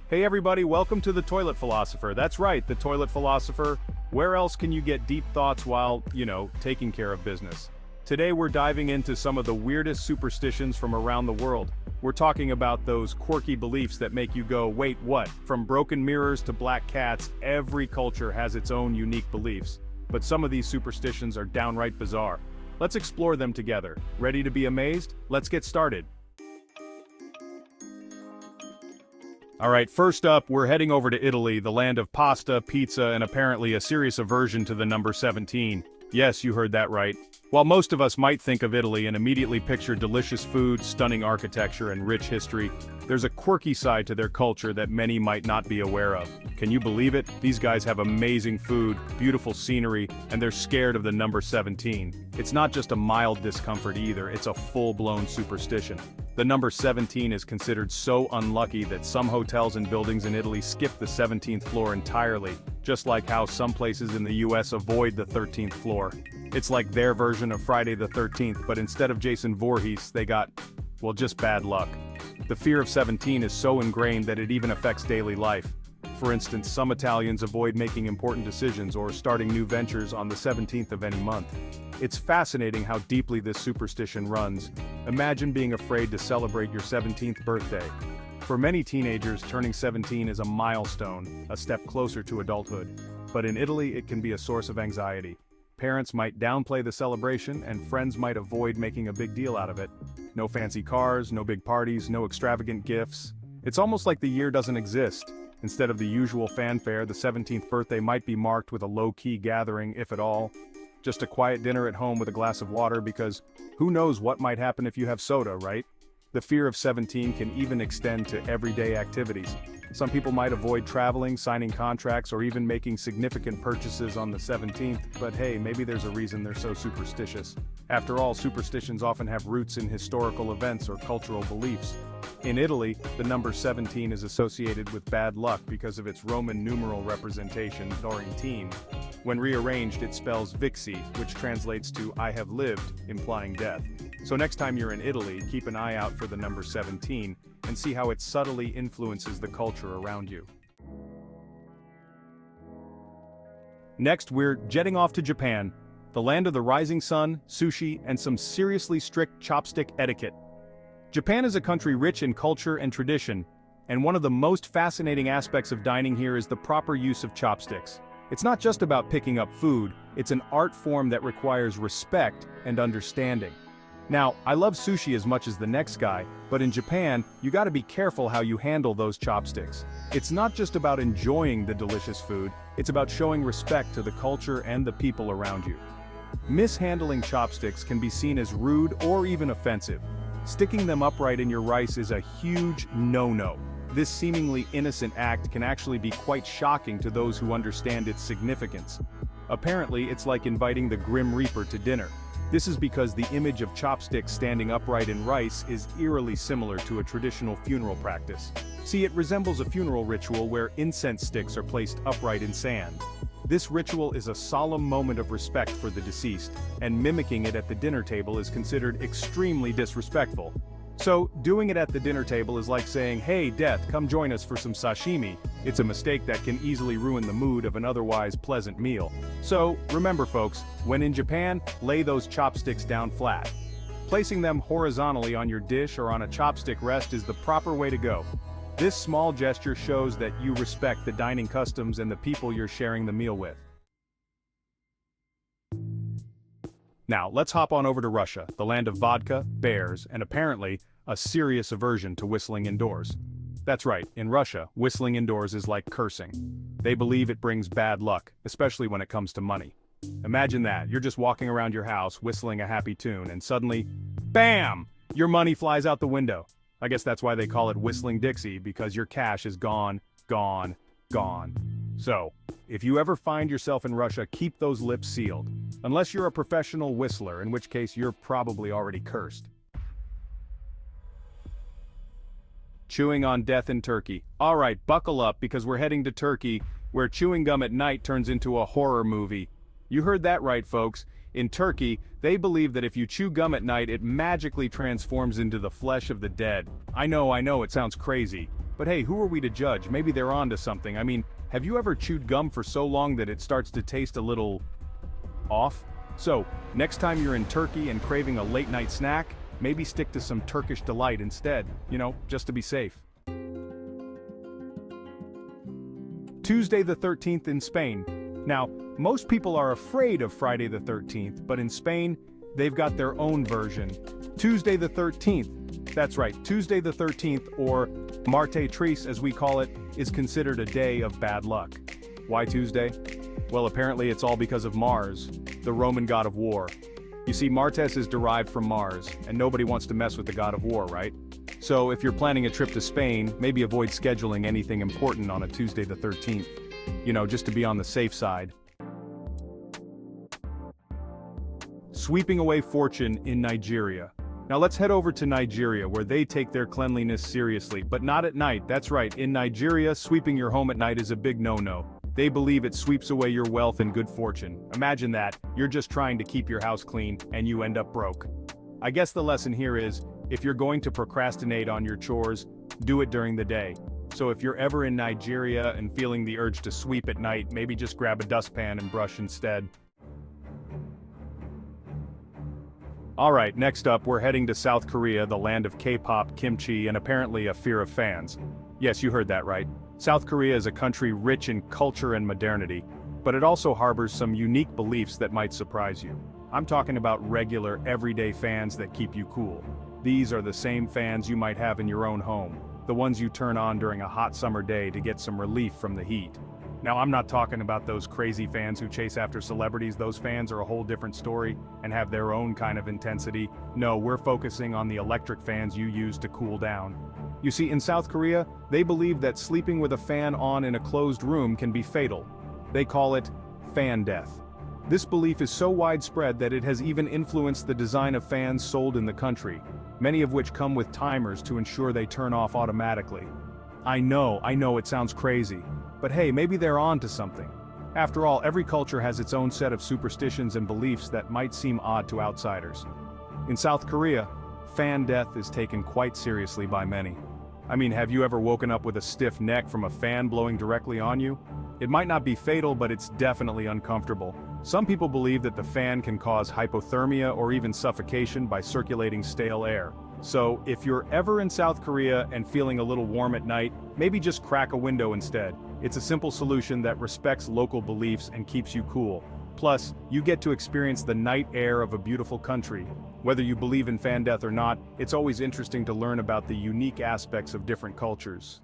Hey everybody, welcome to the Toilet Philosopher. That's right, the Toilet Philosopher. Where else can you get deep thoughts while, taking care of business? Today we're diving into some of the weirdest superstitions from around the world. We're talking about those quirky beliefs that make you go, wait, what? From broken mirrors to black cats, every culture has its own unique beliefs. But some of these superstitions are downright bizarre. Let's explore them together. Ready to be amazed? Let's get started. Alright, first up, we're heading over to Italy, the land of pasta, pizza, and apparently a serious aversion to the number 17. Yes, you heard that right. While most of us might think of Italy and immediately picture delicious food, stunning architecture, and rich history, there's a quirky side to their culture that many might not be aware of. Can you believe it? These guys have amazing food, beautiful scenery, and they're scared of the number 17. It's not just a mild discomfort either, it's a full-blown superstition. The number 17 is considered so unlucky that some hotels and buildings in Italy skip the 17th floor entirely, just like how some places in the US avoid the 13th floor. It's like their version of Friday the 13th, but instead of Jason Voorhees, they got, well, just bad luck. The fear of 17 is so ingrained that it even affects daily life. For instance, some Italians avoid making important decisions or starting new ventures on the 17th of any month. It's fascinating how deeply this superstition runs. Imagine being afraid to celebrate your 17th birthday. For many teenagers, turning 17 is a milestone, a step closer to adulthood. But in Italy, it can be a source of anxiety. Parents might downplay the celebration, and friends might avoid making a big deal out of it. No fancy cars, no big parties, no extravagant gifts. It's almost like the year doesn't exist. Instead of the usual fanfare, the 17th birthday might be marked with a low-key gathering, if at all. Just a quiet dinner at home with a glass of water because who knows what might happen if you have soda, right? The fear of 17 can even extend to everyday activities. Some people might avoid traveling, signing contracts, or even making significant purchases on the 17th, but hey, maybe there's a reason they're so superstitious. After all, superstitions often have roots in historical events or cultural beliefs. In Italy, the number 17 is associated with bad luck because of its Roman numeral representation, Dorintine. When rearranged, it spells Vixi, which translates to I have lived, implying death. So next time you're in Italy, keep an eye out for the number 17, and see how it subtly influences the culture around you. Next, we're jetting off to Japan, the land of the rising sun, sushi, and some seriously strict chopstick etiquette. Japan is a country rich in culture and tradition, and one of the most fascinating aspects of dining here is the proper use of chopsticks. It's not just about picking up food, it's an art form that requires respect and understanding. Now, I love sushi as much as the next guy, but in Japan, you gotta be careful how you handle those chopsticks. It's not just about enjoying the delicious food, it's about showing respect to the culture and the people around you. Mishandling chopsticks can be seen as rude or even offensive. Sticking them upright in your rice is a huge no-no. This seemingly innocent act can actually be quite shocking to those who understand its significance. Apparently, it's like inviting the Grim Reaper to dinner. This is because the image of chopsticks standing upright in rice is eerily similar to a traditional funeral practice. See, it resembles a funeral ritual where incense sticks are placed upright in sand. This ritual is a solemn moment of respect for the deceased, and mimicking it at the dinner table is considered extremely disrespectful. So, doing it at the dinner table is like saying, hey, death, come join us for some sashimi. It's a mistake that can easily ruin the mood of an otherwise pleasant meal. So, remember folks, when in Japan, lay those chopsticks down flat. Placing them horizontally on your dish or on a chopstick rest is the proper way to go. This small gesture shows that you respect the dining customs and the people you're sharing the meal with. Now, let's hop on over to Russia, the land of vodka, bears, and apparently, a serious aversion to whistling indoors. That's right, in Russia, whistling indoors is like cursing. They believe it brings bad luck, especially when it comes to money. Imagine that, you're just walking around your house whistling a happy tune, and suddenly, BAM! Your money flies out the window. I guess that's why they call it Whistling Dixie, because your cash is gone, gone, gone. So, if you ever find yourself in Russia, keep those lips sealed. Unless you're a professional whistler, in which case you're probably already cursed. Chewing on death in Turkey. Alright, buckle up because we're heading to Turkey, where chewing gum at night turns into a horror movie. You heard that right, folks. In Turkey, they believe that if you chew gum at night, it magically transforms into the flesh of the dead. I know, it sounds crazy. But hey, who are we to judge? Maybe they're on to something. I mean, have you ever chewed gum for so long that it starts to taste a little off? So, next time you're in Turkey and craving a late-night snack, maybe stick to some Turkish delight instead, just to be safe. Tuesday the 13th in Spain. Now, most people are afraid of Friday the 13th, but in Spain, they've got their own version. Tuesday the 13th. That's right, Tuesday the 13th, or Martes as we call it, is considered a day of bad luck. Why Tuesday? Well, apparently it's all because of Mars, the Roman god of war. You see, Martes is derived from Mars, and nobody wants to mess with the god of war, right? So if you're planning a trip to Spain, maybe avoid scheduling anything important on a Tuesday the 13th. Just to be on the safe side. Sweeping away fortune in Nigeria. Now let's head over to Nigeria, where they take their cleanliness seriously, but not at night. That's right, in Nigeria, sweeping your home at night is a big no-no. They believe it sweeps away your wealth and good fortune. Imagine that, you're just trying to keep your house clean, and you end up broke. I guess the lesson here is, if you're going to procrastinate on your chores, do it during the day. So if you're ever in Nigeria and feeling the urge to sweep at night, maybe just grab a dustpan and brush instead. Alright, next up, we're heading to South Korea, the land of K-pop, kimchi, and apparently a fear of fans. Yes, you heard that right. South Korea is a country rich in culture and modernity, but it also harbors some unique beliefs that might surprise you. I'm talking about regular, everyday fans that keep you cool. These are the same fans you might have in your own home, the ones you turn on during a hot summer day to get some relief from the heat. Now, I'm not talking about those crazy fans who chase after celebrities. Those fans are a whole different story and have their own kind of intensity. No, we're focusing on the electric fans you use to cool down. You see, in South Korea, they believe that sleeping with a fan on in a closed room can be fatal. They call it fan death. This belief is so widespread that it has even influenced the design of fans sold in the country, many of which come with timers to ensure they turn off automatically. I know it sounds crazy, but hey, maybe they're on to something. After all, every culture has its own set of superstitions and beliefs that might seem odd to outsiders. In South Korea, fan death is taken quite seriously by many. I mean, have you ever woken up with a stiff neck from a fan blowing directly on you? It might not be fatal, but it's definitely uncomfortable. Some people believe that the fan can cause hypothermia or even suffocation by circulating stale air. So, if you're ever in South Korea and feeling a little warm at night, maybe just crack a window instead. It's a simple solution that respects local beliefs and keeps you cool. Plus, you get to experience the night air of a beautiful country. Whether you believe in fan death or not, it's always interesting to learn about the unique aspects of different cultures.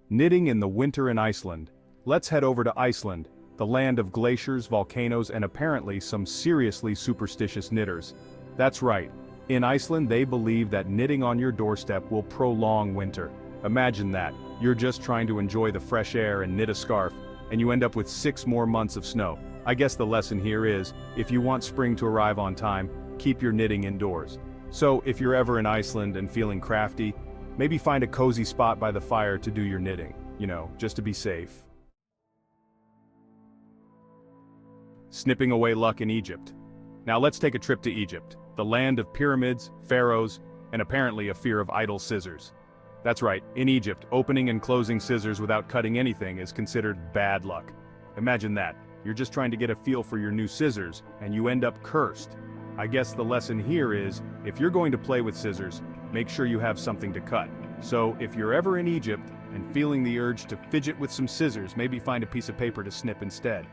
Knitting in the winter in Iceland. Let's head over to Iceland, the land of glaciers, volcanoes, and apparently some seriously superstitious knitters. That's right, in Iceland they believe that knitting on your doorstep will prolong winter. Imagine that, you're just trying to enjoy the fresh air and knit a scarf, and you end up with 6 more months of snow. I guess the lesson here is, if you want spring to arrive on time, keep your knitting indoors. So if you're ever in Iceland and feeling crafty, maybe find a cozy spot by the fire to do your knitting, just to be safe. Snipping away luck in Egypt. Now let's take a trip to Egypt, the land of pyramids, pharaohs, and apparently a fear of idle scissors. That's right, in Egypt, opening and closing scissors without cutting anything is considered bad luck. Imagine that, you're just trying to get a feel for your new scissors, and you end up cursed. I guess the lesson here is, if you're going to play with scissors, make sure you have something to cut. So if you're ever in Egypt and feeling the urge to fidget with some scissors, maybe find a piece of paper to snip instead.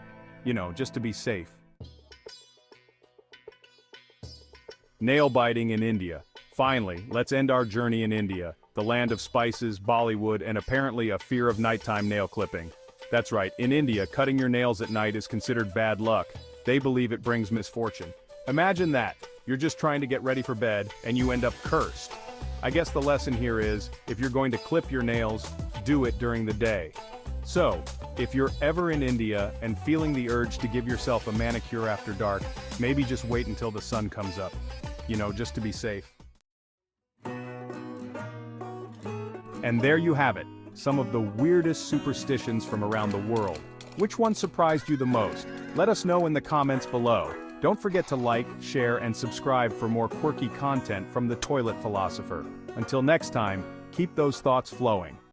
Just to be safe. Nail biting in India. Finally, let's end our journey in India, the land of spices, Bollywood, and apparently a fear of nighttime nail clipping. That's right, in India, cutting your nails at night is considered bad luck. They believe it brings misfortune. Imagine that, you're just trying to get ready for bed, and you end up cursed. I guess the lesson here is, if you're going to clip your nails, do it during the day. So, if you're ever in India and feeling the urge to give yourself a manicure after dark, maybe just wait until the sun comes up. Just to be safe. And there you have it, some of the weirdest superstitions from around the world. Which one surprised you the most? Let us know in the comments below. Don't forget to like, share, and subscribe for more quirky content from the Toilet Philosopher. Until next time, keep those thoughts flowing.